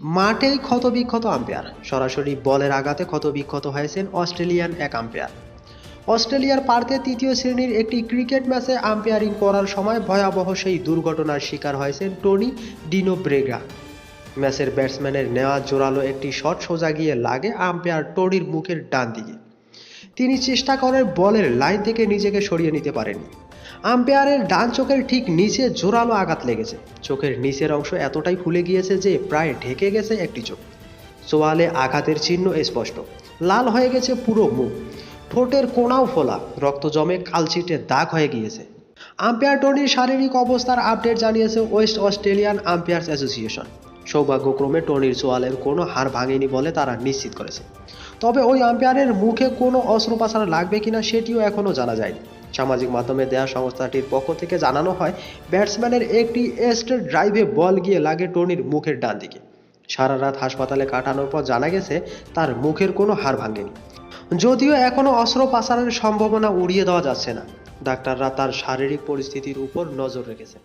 মাঠেই ক্ষতবিক্ষত আম্পায়ার, সরাসরি বলের আঘাতে ক্ষতবিক্ষত হয়েছেন অস্ট্রেলিয়ান এক আম্পায়ার। অস্ট্রেলিয়ার পার্থে তৃতীয় শ্রেণীর একটি ক্রিকেট ম্যাচে আম্পায়ারিং করার সময় ভয়াবহ সেই দুর্ঘটনার শিকার হয়েছেন টনি ডিনো ব্রেগা। ম্যাচের ব্যাটসম্যানের নেওয়া জোরালো একটি শট সোজা গিয়ে লাগে আম্পায়ার টনির মুখের ডান দিকে। তিনি চেষ্টা করেন বলের লাইন থেকে নিজেকে সরিয়ে নিতে পারেননি। আম্পায়ারের ডান চোখের ঠিক নিচে জোরালো আঘাত লেগেছে। চোখের নিচের অংশ এতটাই ফুলে গিয়েছে যে প্রায় ঢেকে গেছে একটি চোখ। চোয়ালে আঘাতের চিহ্ন স্পষ্ট, লাল হয়ে গেছে পুরো মুখ, ঠোঁটের কোণাও ফোলা, রক্ত জমে কালচিটে দাগ হয়ে গিয়েছে। আম্পায়ার টনির শারীরিক অবস্থার আপডেট জানিয়েছে ওয়েস্ট অস্ট্রেলিয়ান আম্পায়ার্স অ্যাসোসিয়েশন। সৌভাগ্যক্রমে টনির চোয়ালের কোনো হাড় ভাঙেনি বলে তারা নিশ্চিত করেছে। তবে ওই আম্পায়ারের মুখে কোনো অস্ত্রোপচার লাগবে কিনা সেটিও এখনও জানা যায়নি। সামাজিক মাধ্যমে দেয়া সংস্থাটির পক্ষ থেকে জানানো হয়, ব্যাটসম্যানের একটি স্ট্রেট ড্রাইভে বল গিয়ে লাগে টনির মুখের ডান দিকে। সারা রাত হাসপাতালে কাটানোর পর জানা গেছে তার মুখের কোনো হাড় ভাঙেনি। যদিও এখনও অস্ত্রোপচারের সম্ভাবনা উড়িয়ে দেওয়া যাচ্ছে না। ডাক্তাররা তার শারীরিক পরিস্থিতির উপর নজর রেখেছে।